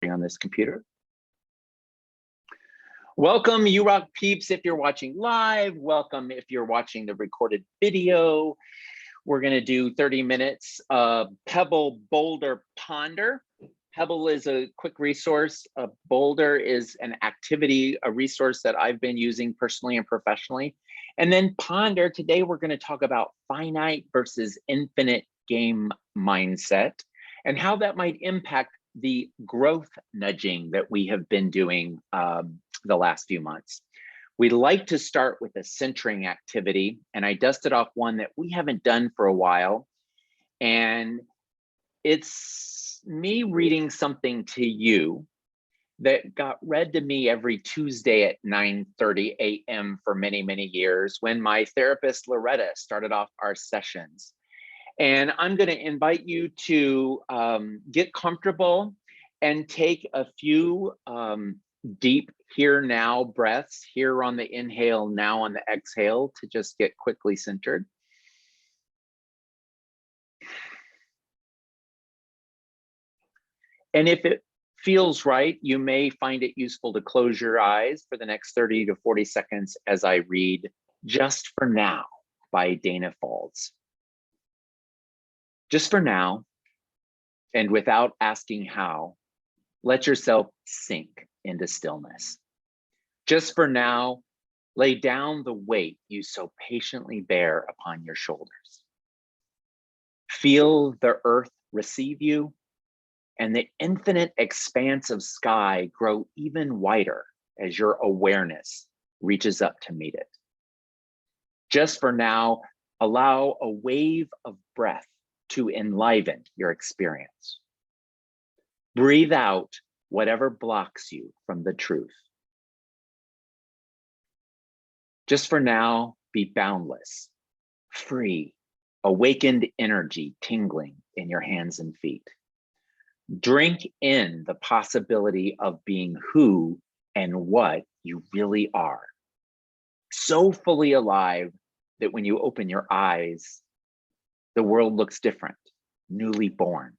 on this computer. Welcome, UROCK peeps, if you're watching live. Welcome if you're watching the recorded video. We're going to do 30 minutes of Pebble, Boulder, Ponder. Pebble is a quick resource. Boulder is an activity, a resource that I've been using personally and professionally. And then Ponder, today we're going to talk about finite versus infinite game mindset and how that might impact the growth nudging that we have been doing the last few months. We like to start with a centering activity, and I dusted off one that we haven't done for a while. And it's me reading something to you that got read to me every Tuesday at 9:30 a.m. for many, many years when my therapist, Loretta, started off our sessions. And I'm going to invite you to get comfortable and take a few deep here now breaths, here on the inhale, now on the exhale, to just get quickly centered. And if it feels right, you may find it useful to close your eyes for the next 30 to 40 seconds as I read Just for Now by Dana Falls. Just for now, and without asking how, let yourself sink into stillness. Just for now, lay down the weight you so patiently bear upon your shoulders. Feel the earth receive you and the infinite expanse of sky grow even wider as your awareness reaches up to meet it. Just for now, allow a wave of breath to enliven your experience. Breathe out whatever blocks you from the truth. Just for now, be boundless, free, awakened energy tingling in your hands and feet. Drink in the possibility of being who and what you really are. So fully alive that when you open your eyes, the world looks different, newly born,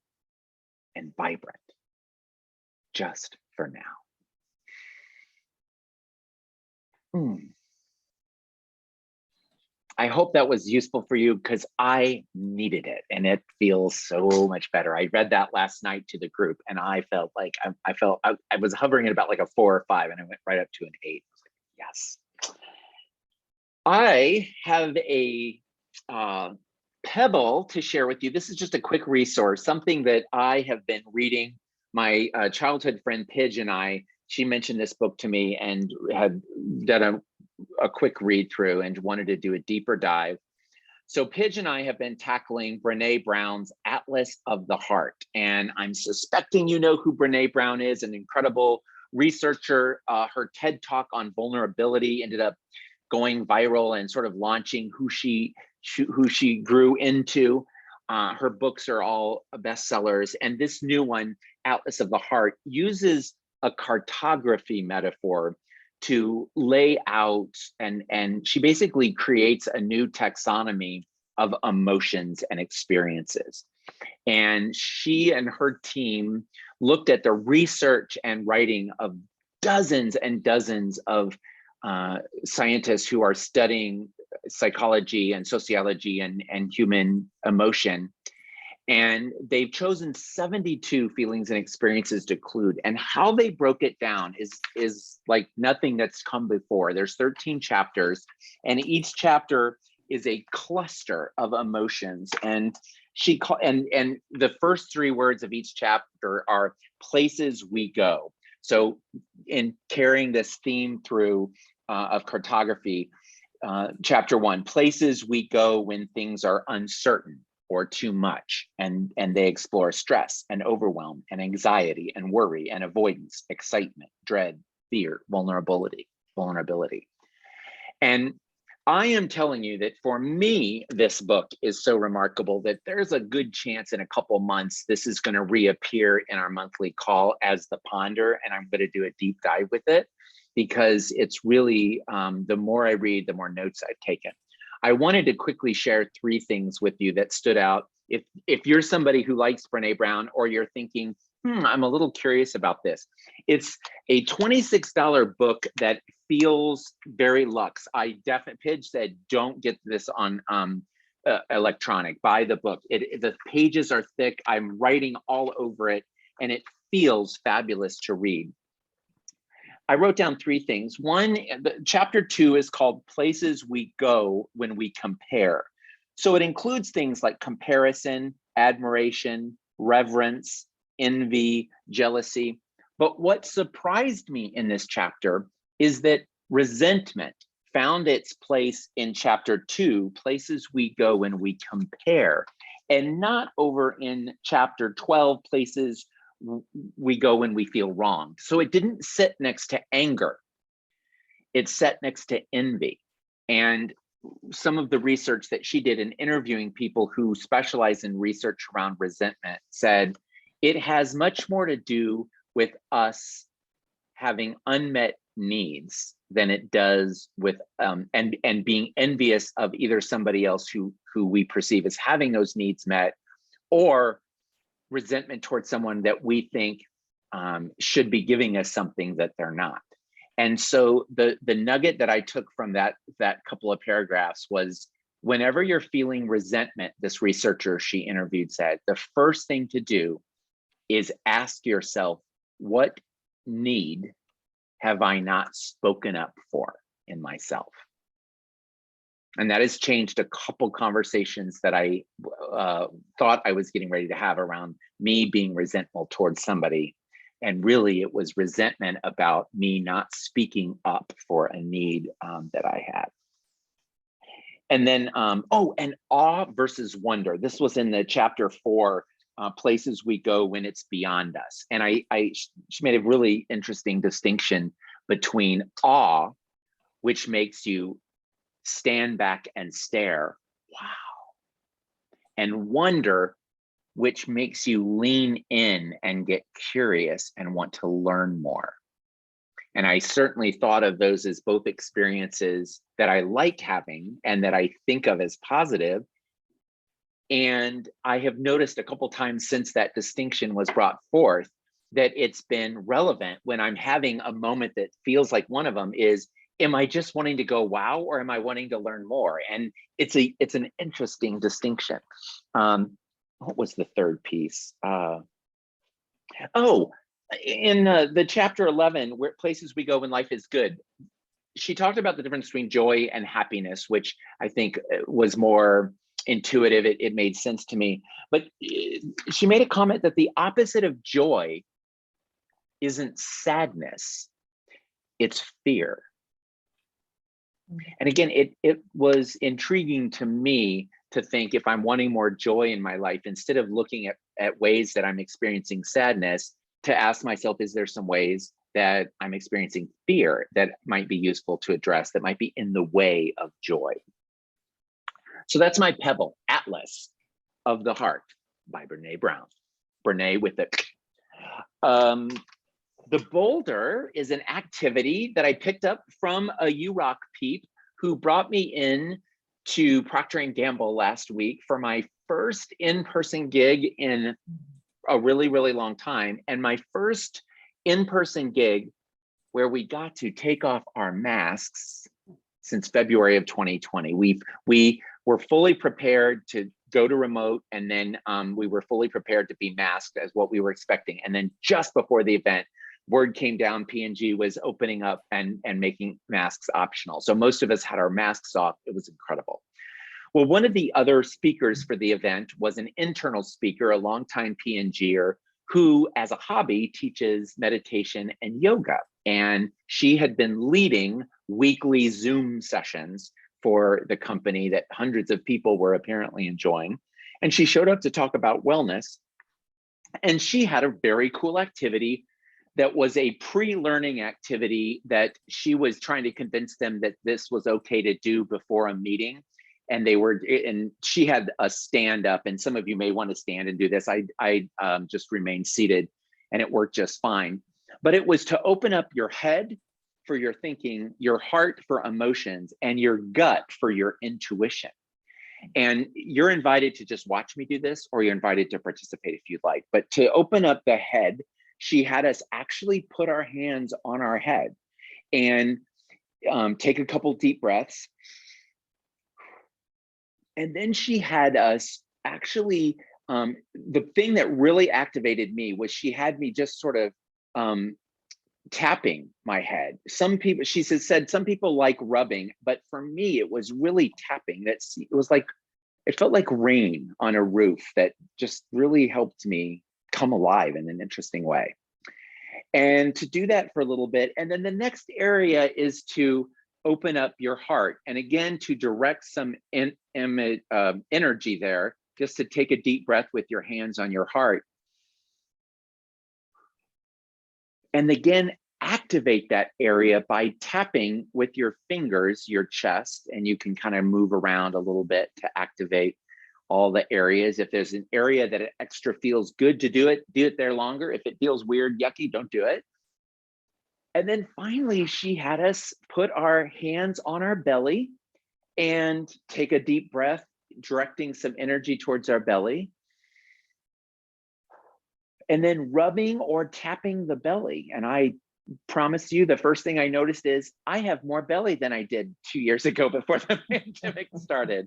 and vibrant. Just for now. I hope that was useful for you because I needed it and it feels so much better. I read that last night to the group and I felt like I was hovering at about like a 4 or 5 and I went right up to an 8. I was like, yes. I have a Pebble to share with you. This is just a quick resource, something that I have been reading. My childhood friend Pidge and she mentioned this book to me and had done a quick read through and wanted to do a deeper dive. So Pidge and I have been tackling Brené Brown's Atlas of the Heart. And I'm suspecting you know who Brené Brown is, an incredible researcher. Her TED Talk on vulnerability ended up going viral and sort of launching who she grew into. Her books are all bestsellers. And this new one, Atlas of the Heart, uses a cartography metaphor to lay out, and she basically creates a new taxonomy of emotions and experiences. And she and her team looked at the research and writing of dozens and dozens of scientists who are studying psychology and sociology and human emotion. And they've chosen 72 feelings and experiences to include. And how they broke it down is like nothing that's come before. There's 13 chapters, and each chapter is a cluster of emotions. And and the first 3 words of each chapter are places we go. So in carrying this theme through of cartography, chapter 1, places we go when things are uncertain or too much, and they explore stress and overwhelm and anxiety and worry and avoidance, excitement, dread, fear, vulnerability. And I am telling you that for me, this book is so remarkable that there's a good chance in a couple months this is going to reappear in our monthly call as the Ponder, and I'm going to do a deep dive with it because it's really, the more I read, the more notes I've taken. I wanted to quickly share 3 things with you that stood out. If you're somebody who likes Brené Brown, or you're thinking, I'm a little curious about this. It's a $26 book that feels very luxe. Pidge said, don't get this on electronic, buy the book. The pages are thick, I'm writing all over it, and it feels fabulous to read. I wrote down 3 things. One, chapter 2 is called Places We Go When We Compare. So it includes things like comparison, admiration, reverence, envy, jealousy. But what surprised me in this chapter is that resentment found its place in chapter 2, Places We Go When We Compare, and not over in chapter 12, Places We Go When We Feel Wronged. So it didn't sit next to anger. It sat next to envy. And some of the research that she did in interviewing people who specialize in research around resentment said it has much more to do with us having unmet needs than it does with and being envious of either somebody else who we perceive as having those needs met, or resentment towards someone that we think should be giving us something that they're not. And so the nugget that I took from that couple of paragraphs was, whenever you're feeling resentment, this researcher she interviewed said, the first thing to do is ask yourself, what need have I not spoken up for in myself? And that has changed a couple conversations that I thought I was getting ready to have around me being resentful towards somebody. And really, it was resentment about me not speaking up for a need that I had. And then, and awe versus wonder. This was in the chapter 4, Places We Go When It's Beyond Us. And she made a really interesting distinction between awe, which makes you stand back and stare, wow, and wonder, which makes you lean in and get curious and want to learn more. And I certainly thought of those as both experiences that I like having and that I think of as positive. And I have noticed a couple times since that distinction was brought forth that it's been relevant when I'm having a moment that feels like one of them is, am I just wanting to go wow, or am I wanting to learn more? And it's an interesting distinction. What was the third piece? In the chapter 11, where Places We Go When Life Is Good, she talked about the difference between joy and happiness, which I think was more intuitive. It made sense to me. But she made a comment that the opposite of joy isn't sadness, it's fear. And again, it was intriguing to me to think, if I'm wanting more joy in my life, instead of looking at ways that I'm experiencing sadness, to ask myself, is there some ways that I'm experiencing fear that might be useful to address, that might be in the way of joy? So that's my pebble, Atlas of the Heart by Brené Brown. Brené with the boulder is an activity that I picked up from a UROCK Peep who brought me in to Procter & Gamble last week for my first in-person gig in a really, really long time. And my first in-person gig where we got to take off our masks since February of 2020. We were fully prepared to go to remote, and then we were fully prepared to be masked as what we were expecting. And then just before the event, word came down, P&G was opening up and making masks optional. So most of us had our masks off. It was incredible. Well, one of the other speakers for the event was an internal speaker, a longtime P&Ger, who as a hobby teaches meditation and yoga. And she had been leading weekly Zoom sessions for the company that hundreds of people were apparently enjoying. And she showed up to talk about wellness. And she had a very cool activity that was a pre-learning activity that she was trying to convince them that this was okay to do before a meeting. And she had a stand up, and some of you may want to stand and do this. I just remained seated and it worked just fine. But it was to open up your head for your thinking, your heart for emotions, and your gut for your intuition. And you're invited to just watch me do this, or you're invited to participate if you'd like. But to open up the head, she had us actually put our hands on our head and take a couple deep breaths. And then she had us actually, the thing that really activated me was she had me just sort of tapping my head. Some people, she said some people like rubbing, but for me, it was really tapping. It was like, it felt like rain on a roof that just really helped me come alive in an interesting way. And to do that for a little bit. And then the next area is to open up your heart. And again, to direct some energy there, just to take a deep breath with your hands on your heart. And again, activate that area by tapping with your fingers, your chest, and you can kind of move around a little bit to activate all the areas. If there's an area that extra feels good to do it there longer. If it feels weird, yucky, don't do it. And then finally, she had us put our hands on our belly and take a deep breath, directing some energy towards our belly. And then rubbing or tapping the belly. And I promise you, the first thing I noticed is I have more belly than I did 2 years ago before the pandemic started.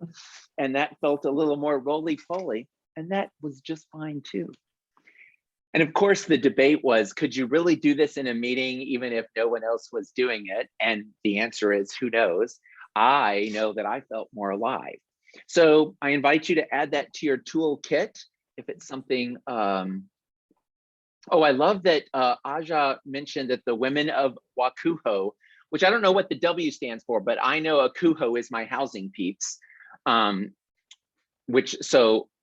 And that felt a little more roly-poly. And that was just fine too. And of course, the debate was, could you really do this in a meeting, even if no one else was doing it? And the answer is, who knows? I know that I felt more alive. So I invite you to add that to your toolkit if it's something. Oh, I love that Aja mentioned that the women of Wakuho, which I don't know what the W stands for, but I know Akuho is my housing peeps. So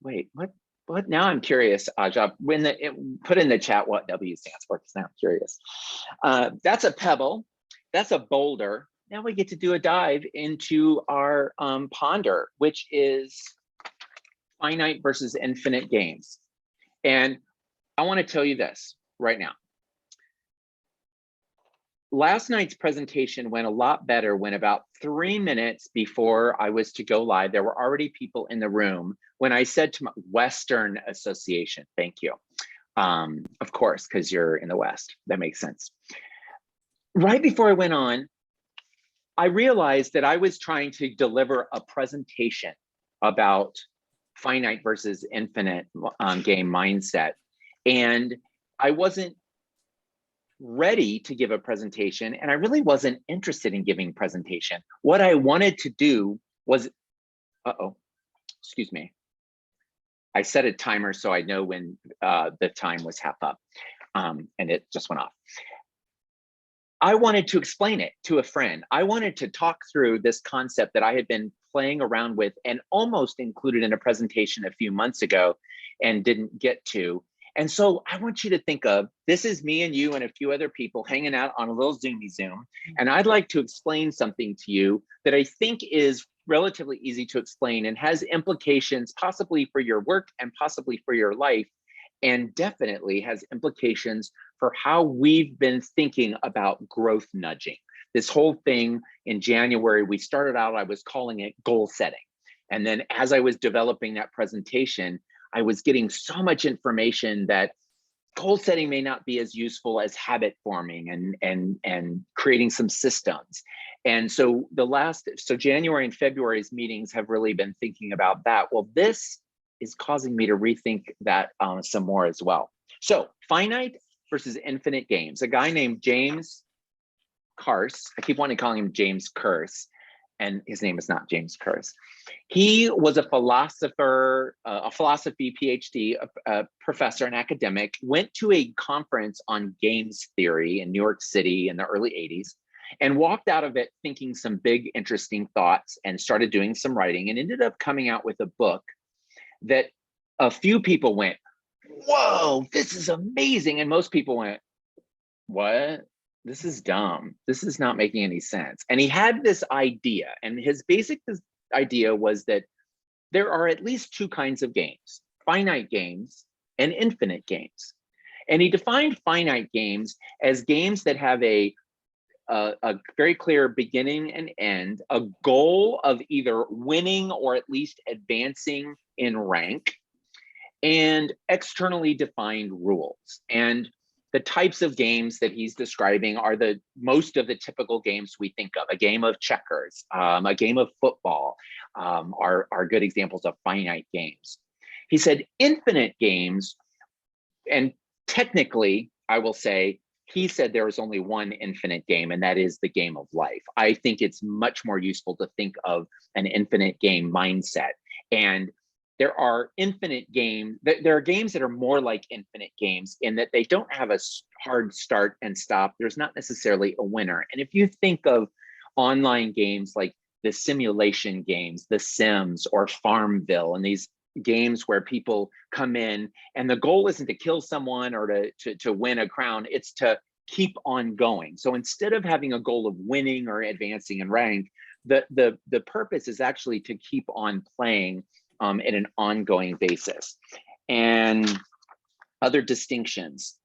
wait, what? Now I'm curious, Aja. Put in the chat what W stands for, because now I'm curious. That's a pebble. That's a boulder. Now we get to do a dive into our ponder, which is finite versus infinite games. And I want to tell you this right now. Last night's presentation went a lot better when about 3 minutes before I was to go live, there were already people in the room when I said to my Western Association, thank you. Of course, because you're in the West, that makes sense. Right before I went on, I realized that I was trying to deliver a presentation about finite versus infinite game mindset. And I wasn't ready to give a presentation, and I really wasn't interested in giving presentation. What I wanted to do was, excuse me. I set a timer so I know when the time was half up, and it just went off. I wanted to explain it to a friend. I wanted to talk through this concept that I had been playing around with and almost included in a presentation a few months ago and didn't get to. And so I want you to think of, this is me and you and a few other people hanging out on a little Zoomy Zoom. And I'd like to explain something to you that I think is relatively easy to explain and has implications possibly for your work and possibly for your life, and definitely has implications for how we've been thinking about growth nudging. This whole thing in January, we started out, I was calling it goal setting. And then as I was developing that presentation, I was getting so much information that goal setting may not be as useful as habit forming and creating some systems. And so January and February's meetings have really been thinking about that. Well, this is causing me to rethink that some more as well. So finite versus infinite games. A guy named James Curse, I keep wanting to call him James Curse, and his name is not James Curse. He was a philosopher, a philosophy PhD, a professor and academic, went to a conference on games theory in New York City in the early 80s, and walked out of it thinking some big, interesting thoughts and started doing some writing and ended up coming out with a book that a few people went, whoa, this is amazing. And most people went, what? This is dumb. This is not making any sense. And he had this idea, and his basic idea was that there are at least two kinds of games, finite games and infinite games. And he defined finite games as games that have a a very clear beginning and end, a goal of either winning or at least advancing in rank, and externally defined rules. And the types of games that he's describing are most of the typical games we think of. A game of checkers, a game of football are good examples of finite games. He said infinite games, and technically, I will say, he said there is only one infinite game, and that is the game of life. I think it's much more useful to think of an infinite game mindset. And there are infinite games, there are games that are more like infinite games in that they don't have a hard start and stop. There's not necessarily a winner. And if you think of online games like the simulation games, The Sims or Farmville, and these games where people come in and the goal isn't to kill someone or to win a crown, it's to keep on going. So instead of having a goal of winning or advancing in rank, the purpose is actually to keep on playing at an ongoing basis. And other distinctions,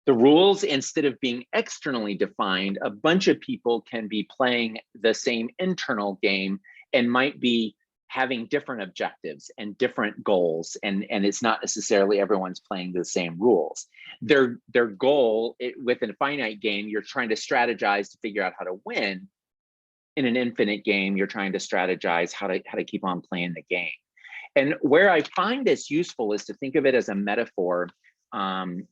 the rules, instead of being externally defined, a bunch of people can be playing the same internal game and might be having different objectives and different goals, and it's not necessarily everyone's playing the same rules. Their goal with a finite game, you're trying to strategize to figure out how to win. In an infinite game, you're trying to strategize how to keep on playing the game. And where I find this useful is to think of it as a metaphor in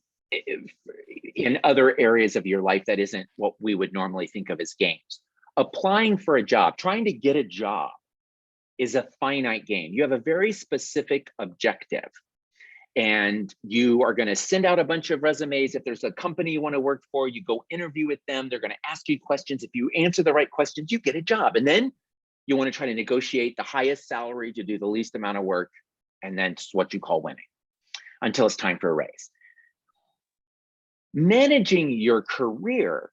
other areas of your life that isn't what we would normally think of as games. Applying for a job, trying to get a job, is a finite game. You have a very specific objective, and you are going to send out a bunch of resumes. If there's a company you want to work for, you go interview with them. They're going to ask you questions. If you answer the right questions, you get a job. And then you want to try to negotiate the highest salary to do the least amount of work. And then it's what you call winning until it's time for a raise. Managing your career,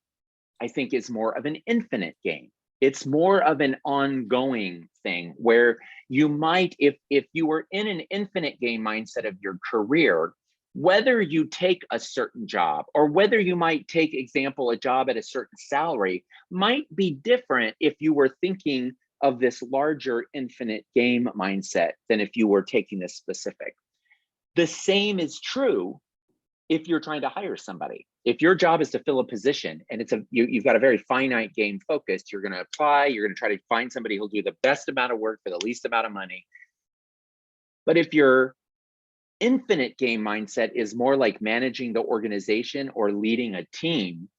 I think, is more of an infinite game. It's more of an ongoing thing where you might, if you were in an infinite game mindset of your career, whether you take a certain job or whether you might take, example, a job at a certain salary might be different if you were thinking of this larger infinite game mindset than if you were taking this specific. The same is true if you're trying to hire somebody. If your job is to fill a position and you've got a very finite game focused, you're going to apply, you're going to try to find somebody who'll do the best amount of work for the least amount of money. But if your infinite game mindset is more like managing the organization or leading a team,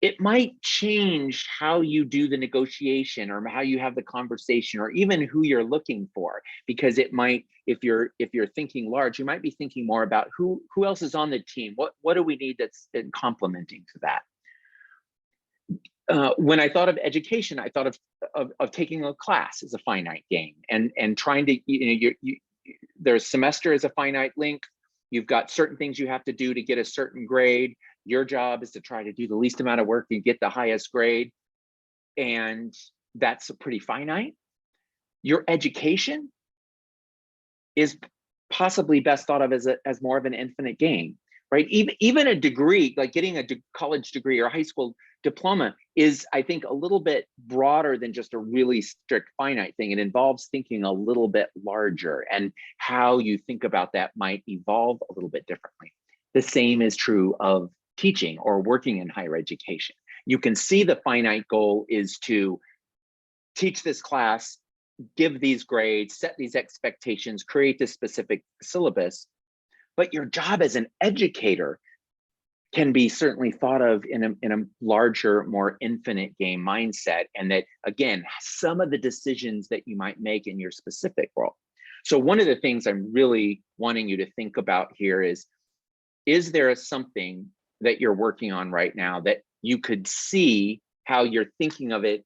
it might change how you do the negotiation or how you have the conversation or even who you're looking for, because it might, if you're thinking large, you might be thinking more about who else is on the team. What do we need that's complementing to that? When I thought of education, I thought of taking a class as a finite game and trying to, their semester is a finite length. You've got certain things you have to do to get a certain grade. Your job is to try to do the least amount of work and get the highest grade. And that's pretty finite. Your education is possibly best thought of as more of an infinite game, right? Even a degree, like getting a college degree or a high school diploma is, I think, a little bit broader than just a really strict finite thing. It involves thinking a little bit larger, and how you think about that might evolve a little bit differently. The same is true of teaching or working in higher education. You can see the finite goal is to teach this class, give these grades, set these expectations, create this specific syllabus. But your job as an educator can be certainly thought of in a larger, more infinite game mindset. And that, again, some of the decisions that you might make in your specific role. So one of the things I'm really wanting you to think about here is there something that you're working on right now that you could see how you're thinking of it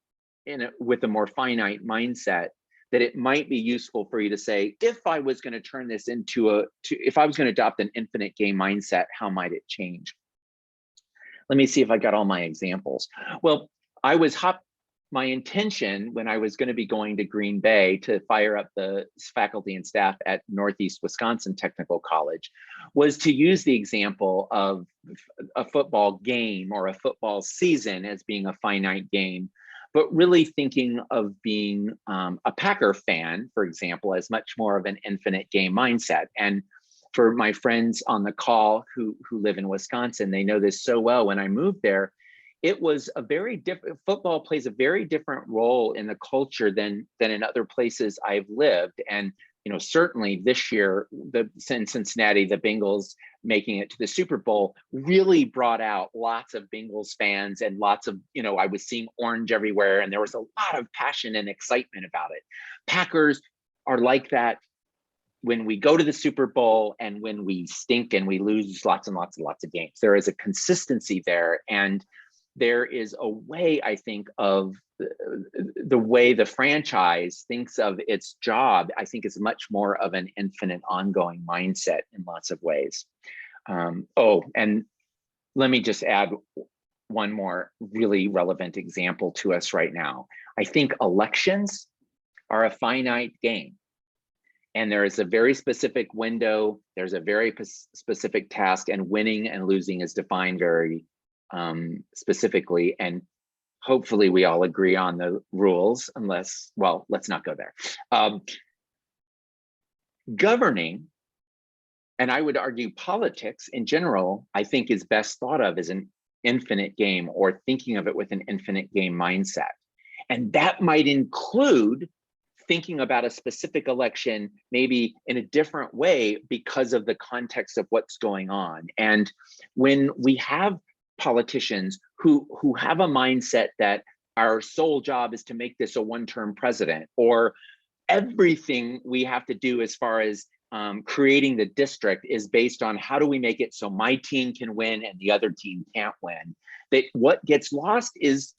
with a more finite mindset, that it might be useful for you to say, if I was going to turn this into if I was going to adopt an infinite game mindset, how might it change? Let me see if I got all my examples. Well, I was my intention when I was going to be going to Green Bay to fire up the faculty and staff at Northeast Wisconsin Technical College was to use the example of a football game or a football season as being a finite game, but really thinking of being a Packer fan, for example, as much more of an infinite game mindset. And for my friends on the call who live in Wisconsin, they know this so well. When I moved there, it was a very different, football plays a very different role in the culture than in other places I've lived. And, you know, certainly this year, in Cincinnati, the Bengals making it to the Super Bowl really brought out lots of Bengals fans and lots of, you know, I was seeing orange everywhere and there was a lot of passion and excitement about it. Packers are like that when we go to the Super Bowl and when we stink and we lose lots and lots and lots of games. There is a consistency there. And there is a way, I think, of the way the franchise thinks of its job, I think is much more of an infinite ongoing mindset in lots of ways. Oh, and let me just add one more really relevant example to us right now. I think elections are a finite game. And there is a very specific window, there's a very specific task, and winning and losing is defined very specifically, and hopefully we all agree on the rules, unless, well, let's not go there. Governing, and I would argue politics in general, I think is best thought of as an infinite game, or thinking of it with an infinite game mindset. And that might include thinking about a specific election maybe in a different way because of the context of what's going on. And when we have politicians who have a mindset that our sole job is to make this a one-term president, or everything we have to do as far as creating the district is based on how do we make it so my team can win and the other team can't win, that what gets lost is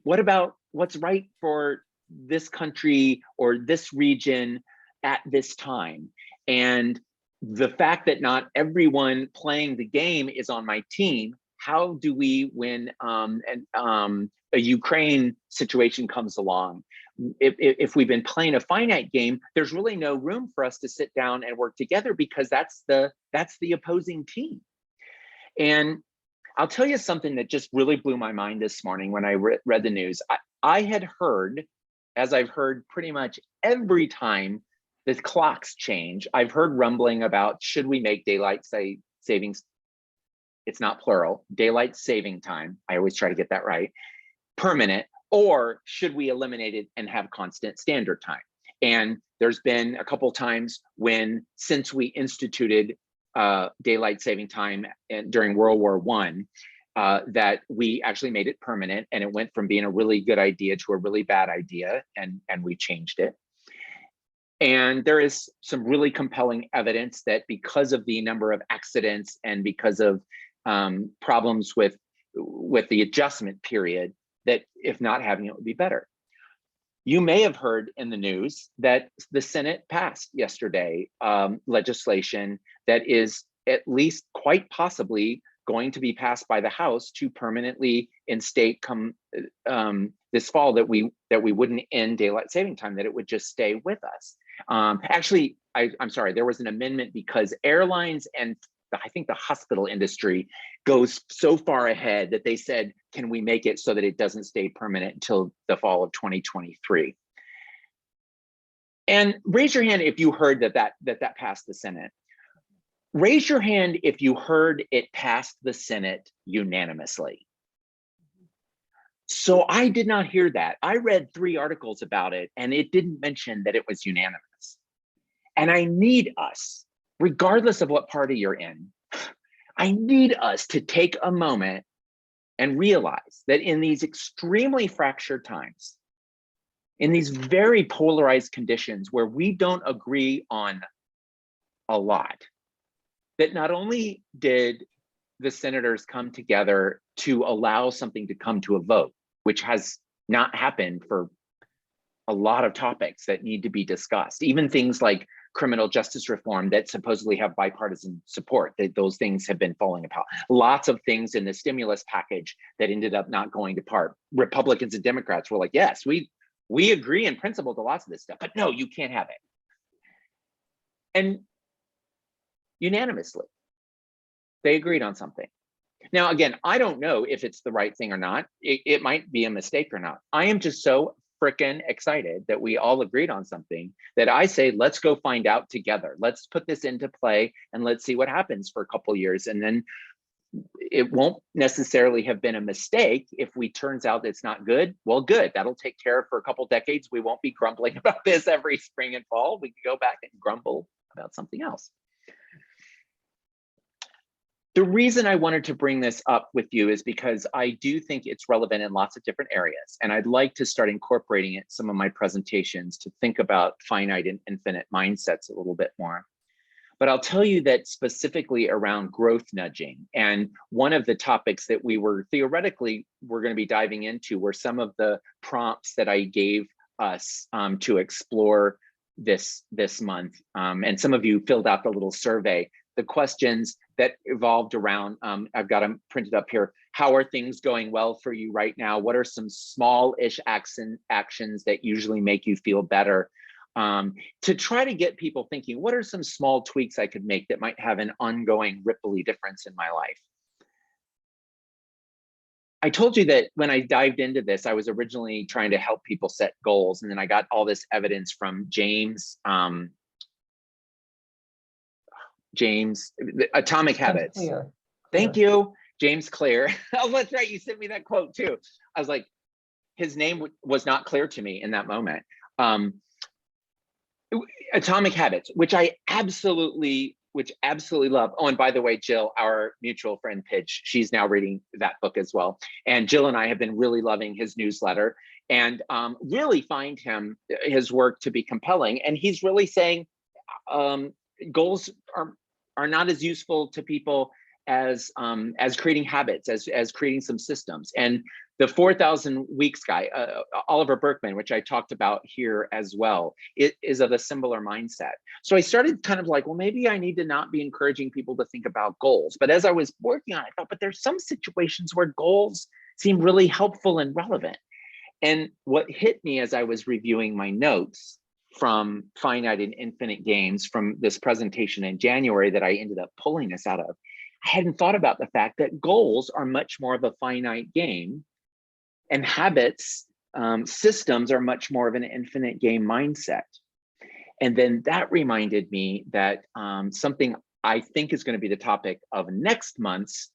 what about what's right for this country or this region at this time. And the fact that not everyone playing the game is on my team, how do we, when a Ukraine situation comes along, if we've been playing a finite game, there's really no room for us to sit down and work together because that's the opposing team. And I'll tell you something that just really blew my mind this morning when I read the news. I had heard, as I've heard pretty much every time the clocks change, I've heard rumbling about, should we make daylight savings, it's not plural, daylight saving time, I always try to get that right, permanent, or should we eliminate it and have constant standard time? And there's been a couple times when, since we instituted daylight saving time during World War I, that we actually made it permanent, and it went from being a really good idea to a really bad idea, and we changed it. And there is some really compelling evidence that because of the number of accidents and because of problems with the adjustment period, that if not having it would be better. You may have heard in the news that the Senate passed yesterday legislation that is at least quite possibly going to be passed by the House to permanently instate this fall that we wouldn't end daylight saving time, that it would just stay with us. Actually, I'm sorry, there was an amendment because airlines and I think the hospital industry goes so far ahead that they said, can we make it so that it doesn't stay permanent until the fall of 2023? And raise your hand if you heard that passed the Senate. Raise your hand if you heard it passed the Senate unanimously. So I did not hear that. I read 3 articles about it and it didn't mention that it was unanimous. And I need us, regardless of what party you're in, I need us to take a moment and realize that in these extremely fractured times, in these very polarized conditions where we don't agree on a lot, that not only did the senators come together to allow something to come to a vote, which has not happened for a lot of topics that need to be discussed, even things like criminal justice reform that supposedly have bipartisan support, that those things have been falling apart. Lots of things in the stimulus package that ended up not going to part. Republicans and Democrats were like, yes, we agree in principle to lots of this stuff, but no, you can't have it. And unanimously, they agreed on something. Now, again, I don't know if it's the right thing or not. It might be a mistake or not. I am just so freaking excited that we all agreed on something that I say, let's go find out together. Let's put this into play and let's see what happens for a couple of years. And then it won't necessarily have been a mistake. If we turns out it's not good, well, good. That'll take care of for a couple of decades. We won't be grumbling about this every spring and fall. We can go back and grumble about something else. The reason I wanted to bring this up with you is because I do think it's relevant in lots of different areas. And I'd like to start incorporating it in some of my presentations to think about finite and infinite mindsets a little bit more. But I'll tell you that specifically around growth nudging, and one of the topics that we were theoretically we're going to be diving into were some of the prompts that I gave us to explore this month. And some of you filled out the little survey. The questions that evolved around, I've got them printed up here. How are things going well for you right now? What are some small-ish actions that usually make you feel better? To try to get people thinking, what are some small tweaks I could make that might have an ongoing ripply difference in my life? I told you that when I dived into this, I was originally trying to help people set goals, and then I got all this evidence from James, Atomic Habits. Clear. Thank you, James Clear. Oh, that's right, you sent me that quote too. I was like, his name was not clear to me in that moment. Atomic Habits, which I absolutely love. Oh, and by the way, Jill, our mutual friend Pidge, she's now reading that book as well. And Jill and I have been really loving his newsletter and really find his work to be compelling. And he's really saying goals are not as useful to people as creating habits, as creating some systems. And the 4,000 weeks guy, Oliver Berkman, which I talked about here as well, it is of a similar mindset. So I started kind of like, well, maybe I need to not be encouraging people to think about goals. But as I was working on it, I thought, but there's some situations where goals seem really helpful and relevant. And what hit me as I was reviewing my notes from Finite and Infinite Games from this presentation in January that I ended up pulling this out of, I hadn't thought about the fact that goals are much more of a finite game, and habits, systems are much more of an infinite game mindset. And then that reminded me that something I think is going to be the topic of next month's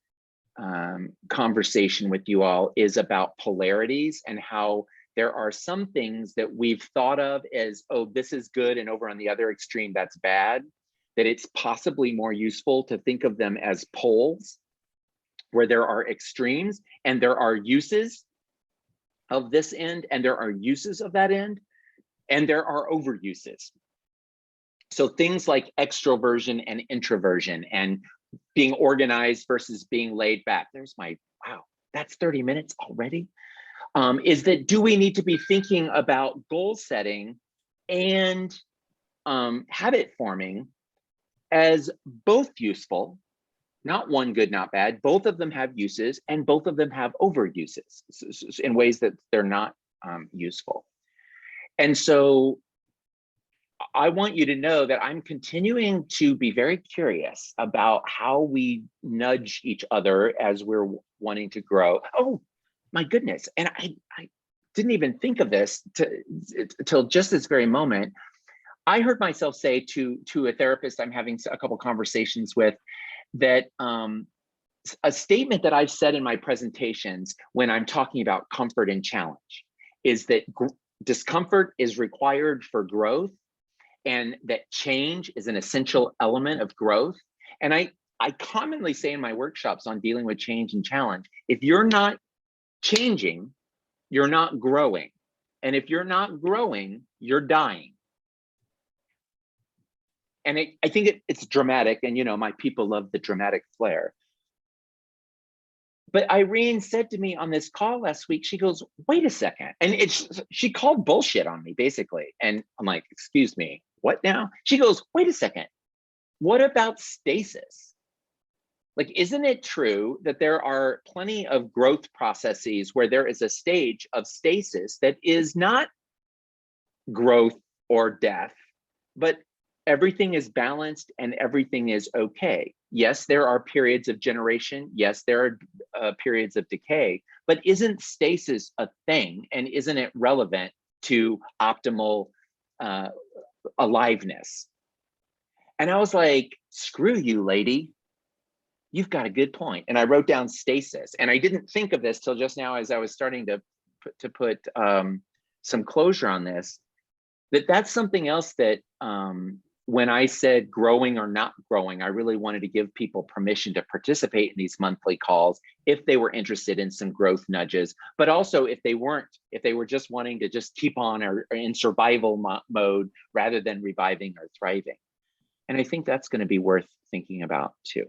conversation with you all is about polarities, and how there are some things that we've thought of as, oh, this is good, and over on the other extreme, that's bad, that it's possibly more useful to think of them as poles, where there are extremes and there are uses of this end, and there are uses of that end, and there are overuses. So things like extroversion and introversion, and being organized versus being laid back. There's my, wow, that's 30 minutes already. Is that, do we need to be thinking about goal setting and habit forming as both useful, not one good, not bad. Both of them have uses, and both of them have overuses in ways that they're not useful. And so I want you to know that I'm continuing to be very curious about how we nudge each other as we're wanting to grow. Oh my goodness. And I didn't even think of this till just this very moment. I heard myself say to a therapist I'm having a couple conversations with, that a statement that I've said in my presentations when I'm talking about comfort and challenge is that discomfort is required for growth, and that change is an essential element of growth. And I commonly say in my workshops on dealing with change and challenge, if you're not changing, you're not growing. And if you're not growing, you're dying. And I think it's dramatic, and you know, my people love the dramatic flair. But Irene said to me on this call last week, she goes, wait a second. And she called bullshit on me, basically. And I'm like, excuse me, what now? She goes, wait a second. What about stasis? Like, isn't it true that there are plenty of growth processes where there is a stage of stasis that is not growth or death, but everything is balanced and everything is okay? Yes, there are periods of generation. Yes, there are periods of decay, but isn't stasis a thing? And isn't it relevant to optimal aliveness? And I was like, screw you, lady. You've got a good point. And I wrote down stasis. And I didn't think of this till just now as I was starting to put some closure on this, that's something else that when I said growing or not growing, I really wanted to give people permission to participate in these monthly calls if they were interested in some growth nudges, but also if they weren't, if they were just wanting to just keep on or in survival mode rather than reviving or thriving. And I think that's going to be worth thinking about too.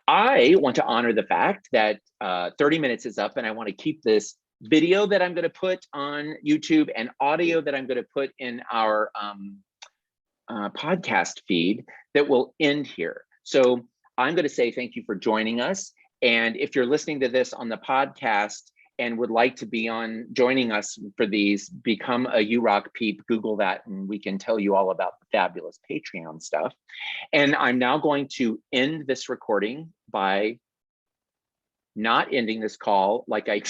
I want to honor the fact that 30 minutes is up, and I want to keep this video that I'm going to put on YouTube and audio that I'm going to put in our podcast feed that will end here. So I'm going to say thank you for joining us. And if you're listening to this on the podcast and would like to be on joining us for these, become a UROCK Peep, Google that, and we can tell you all about the fabulous Patreon stuff. And I'm now going to end this recording by not ending this call like I